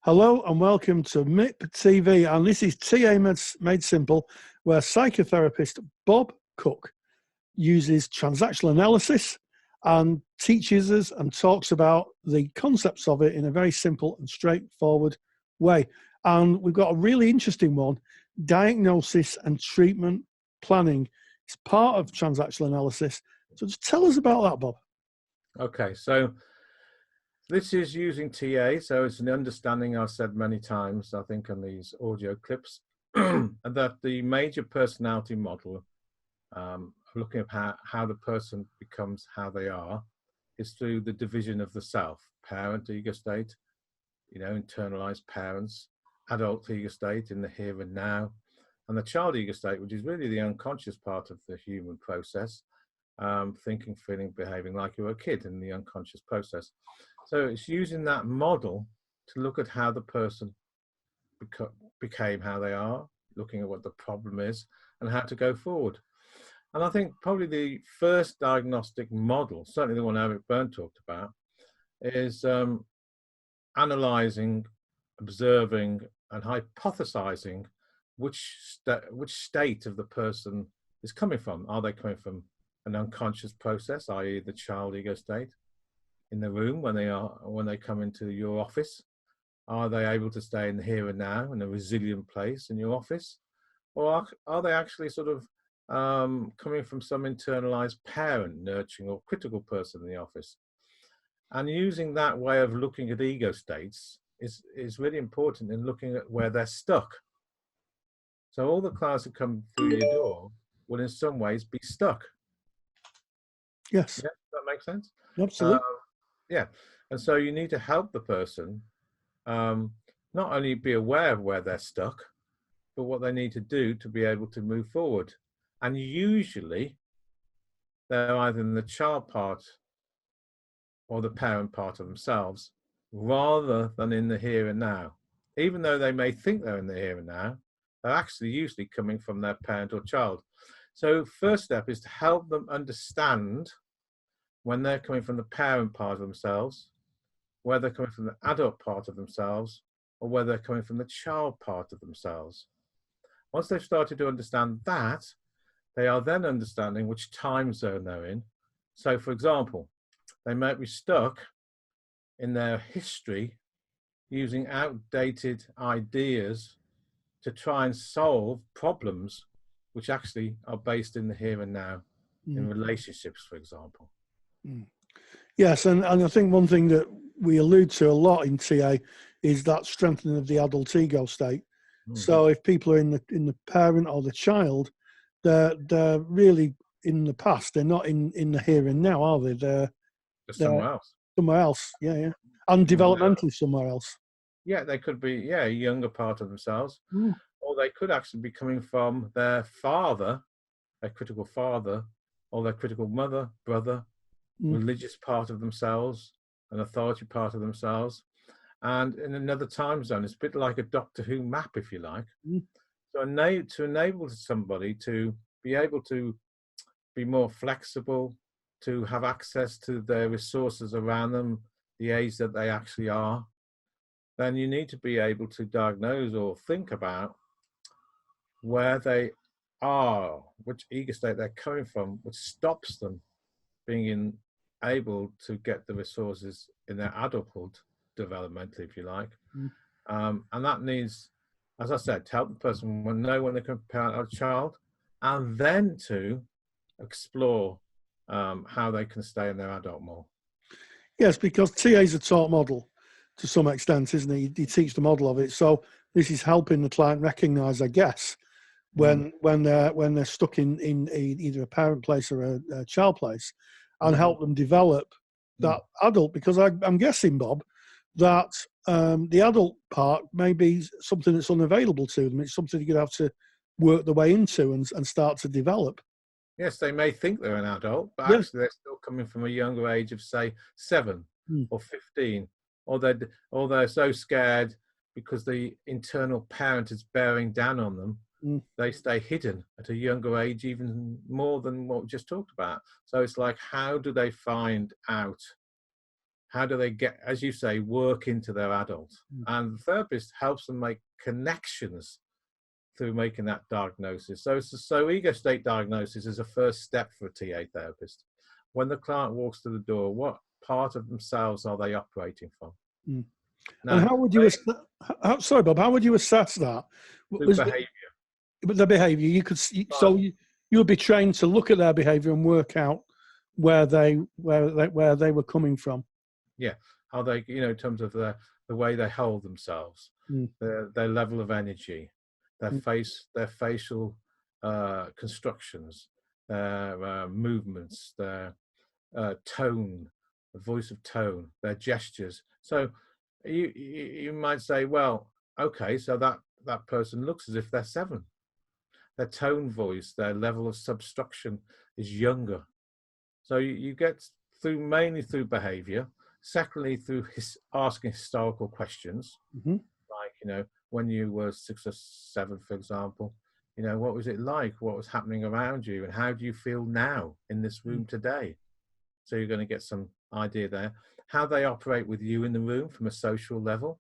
Hello and welcome to MIP TV, and this is TA Made Simple, where psychotherapist Bob Cook uses transactional analysis and teaches us and talks about the concepts of it in a very simple and straightforward way. And we've got a really interesting one, diagnosis and treatment planning. It's part of transactional analysis. So just tell us about that, Bob. Okay, so this is using TA, so it's an understanding I've said many times, I think, on these audio clips, that the major personality model, looking at how the person becomes how they are, is through the division of the self: parent ego state, internalized parents; adult ego state in the here and now; and the child ego state, which is really the unconscious part of the human process, thinking, feeling, behaving like you were a kid in the unconscious process. So it's using that model to look at how the person became how they are, looking at what the problem is and how to go forward. And I think probably the first diagnostic model, certainly the one Eric Byrne talked about, is analyzing, observing and hypothesizing which state of the person is coming from. Are they coming from an unconscious process, i.e. the child ego state, in the room when they come into your office? Are they able to stay in the here and now in a resilient place in your office? Or are they actually sort of coming from some internalized parent, nurturing or critical person in the office? And using that way of looking at ego states is really important in looking at where they're stuck. So all the clients that come through your door will in some ways be stuck. Yes. Yeah, does that make sense? Absolutely. Yeah, and so you need to help the person not only be aware of where they're stuck, but what they need to do to be able to move forward. And usually they're either in the child part or the parent part of themselves, rather than in the here and now. Even though they may think they're in the here and now, they're actually usually coming from their parent or child. So first step is to help them understand when they're coming from the parent part of themselves, whether they're coming from the adult part of themselves, or whether they're coming from the child part of themselves. Once they've started to understand that, they are then understanding which time zone they're in. So, for example, they might be stuck in their history using outdated ideas to try and solve problems which actually are based in the here and now, in relationships, for example. Yes, and I think one thing that we allude to a lot in TA is that strengthening of the adult ego state. So if people are in the parent or the child, they're really in the past. They're not in the here and now, are they? They're somewhere else. Somewhere else, yeah. And developmentally somewhere else. Yeah, they could be, a younger part of themselves. Or they could actually be coming from their father, their critical father, or their critical mother, brother, religious part of themselves, an authority part of themselves, and in another time zone. It's a bit like a Doctor Who map, if you like. So to enable somebody to be able to be more flexible, to have access to their resources around them, the age that they actually are, then you need to be able to diagnose or think about where they are, which ego state they're coming from, which stops them being able to get the resources in their adulthood, developmentally, if you like. And that needs, as I said, to help the person know when they can parent a child, and then to explore how they can stay in their adult more. Yes, because TA is a taught model to some extent, isn't he? He teaches the model of it. So this is helping the client recognize, I guess, when they're stuck in either a parent place or a child place, and help them develop that adult. Because I'm guessing, Bob, that the adult part may be something that's unavailable to them. It's something you're going to have to work the way into and start to develop. Yes, they may think they're an adult, but actually they're still coming from a younger age of, say, 7 or 15, or they're so scared because the internal parent is bearing down on them. They stay hidden at a younger age, even more than what we just talked about. So it's like, how do they find out How do they get, as you say, work into their adult? And the therapist helps them make connections through making that diagnosis. So ego state diagnosis is a first step for a TA therapist. When the client walks to the door, what part of themselves are they operating from? Now, And how would you sorry, Bob, how would you assess that? through behavior. The behavior, you could so you would be trained to look at their behavior and work out where they were coming from. Yeah, how they, in terms of the way they hold themselves, their level of energy, their facial constructions, their movements, their tone, the voice of tone, their gestures. So you might say, well, okay, so that person looks as if they're 7. Their tone voice, their level of substruction is younger. So you get mainly through behavior. Secondly, through asking historical questions, like, when you were 6 or 7, for example, what was it like? What was happening around you? And how do you feel now in this room today? So you're going to get some idea there. How they operate with you in the room from a social level.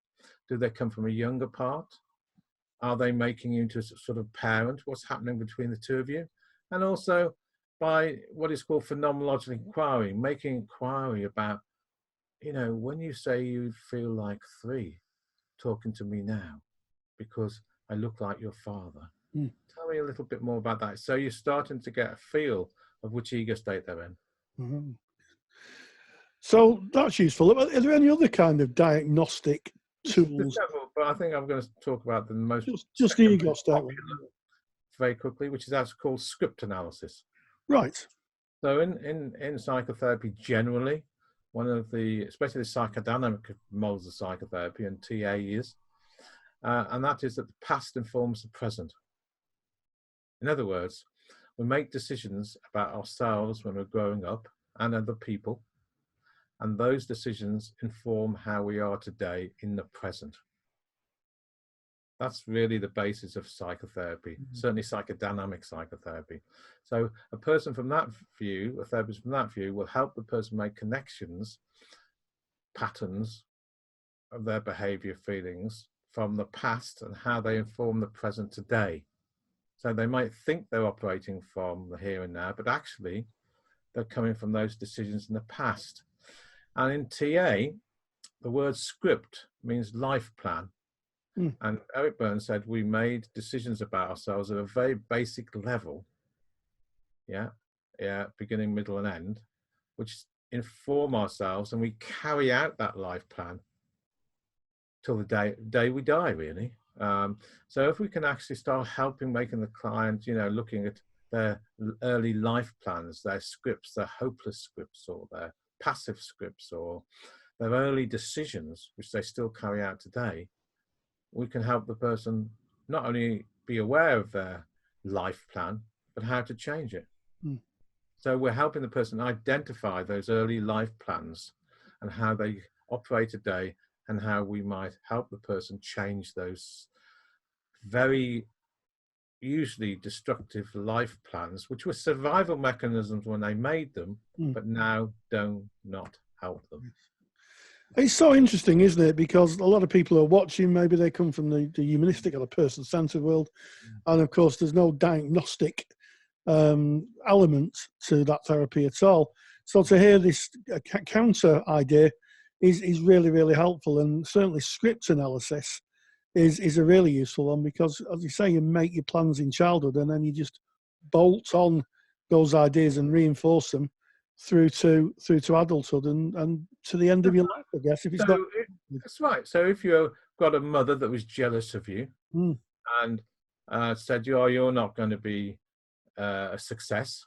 Do they come from a younger part? Are they making you into a sort of parent? What's happening between the two of you? And also by what is called phenomenological inquiry, making inquiry about, when you say you feel like 3 talking to me now because I look like your father. Tell me a little bit more about that. So you're starting to get a feel of which ego state they're in. So that's useful. Are there any other kind of diagnostic tools? There's several, but I think I'm going to talk about the most just the ego state very quickly, which is actually called script analysis. Right. So in psychotherapy generally, one of especially the psychodynamic models of psychotherapy and TA is, and that is that the past informs the present. In other words, we make decisions about ourselves when we're growing up and other people, and those decisions inform how we are today in the present. That's really the basis of psychotherapy, certainly psychodynamic psychotherapy. So a person from that view, a therapist from that view, will help the person make connections, patterns of their behavior, feelings from the past and how they inform the present today. So they might think they're operating from the here and now, but actually they're coming from those decisions in the past. And in TA, the word script means life plan. And Eric Burns said we made decisions about ourselves at a very basic level, beginning, middle, and end, which inform ourselves, and we carry out that life plan till the day we die, really. So if we can actually start making the client, looking at their early life plans, their scripts, their hopeless scripts, or their passive scripts, or their early decisions, which they still carry out today, we can help the person not only be aware of their life plan, but how to change it. So we're helping the person identify those early life plans and how they operate today, and how we might help the person change those very usually destructive life plans, which were survival mechanisms when they made them, but now do not help them. It's so interesting, isn't it? Because a lot of people are watching, maybe they come from the humanistic or the person-centered world. And of course, there's no diagnostic element to that therapy at all. So to hear this counter idea is really, really helpful. And certainly script analysis is a really useful one, because as you say, you make your plans in childhood and then you just bolt on those ideas and reinforce them through to adulthood and to the end of your life, I guess. If it's that's right. So if you've got a mother that was jealous of you and said, you're not going to be a success,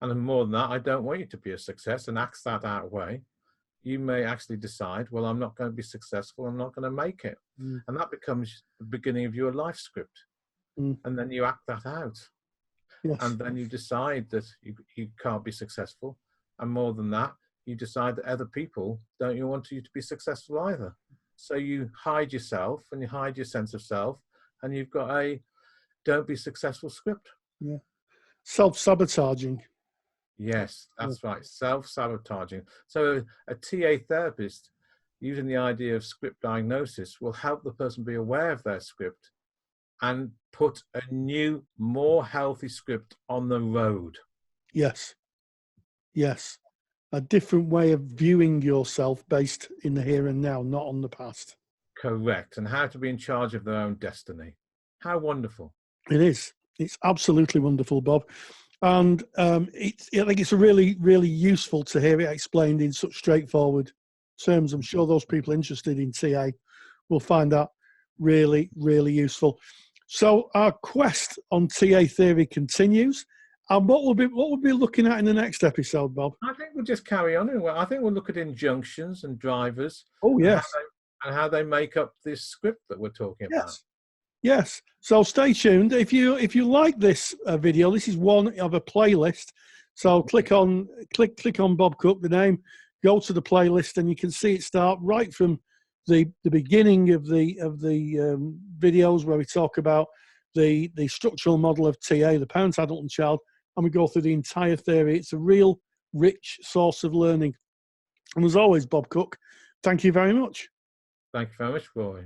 and more than that, I don't want you to be a success, and acts that out way, you may actually decide, well, I'm not going to be successful, I'm not going to make it. And that becomes the beginning of your life script. And then you act that out. Yes. And then you decide that you can't be successful. And more than that, you decide that other people don't want you to be successful either. So you hide yourself and you hide your sense of self, and you've got a don't be successful script. Yeah. Self-sabotaging. Yes, that's right. Self-sabotaging. So a TA therapist, using the idea of script diagnosis, will help the person be aware of their script and put a new, more healthy script on the road. Yes. Yes. A different way of viewing yourself based in the here and now, not on the past. Correct. And how to be in charge of their own destiny. How wonderful. It is. It's absolutely wonderful, Bob. And I think it's a really, really useful to hear it explained in such straightforward terms. I'm sure those people interested in TA will find that really, really useful. So our quest on TA theory continues. And what we'll be looking at in the next episode, Bob? I think we'll just carry on. I think we'll look at injunctions and drivers. Oh, yes. And how they make up this script that we're talking about. Yes. So stay tuned. If you like this video, this is one of a playlist. So click on Bob Cook, the name, go to the playlist, and you can see it start right from the beginning of the videos where we talk about the structural model of TA, the parent, adult, and child, and we go through the entire theory. It's a real rich source of learning. And as always, Bob Cook, thank you very much. Thank you very much, Roy.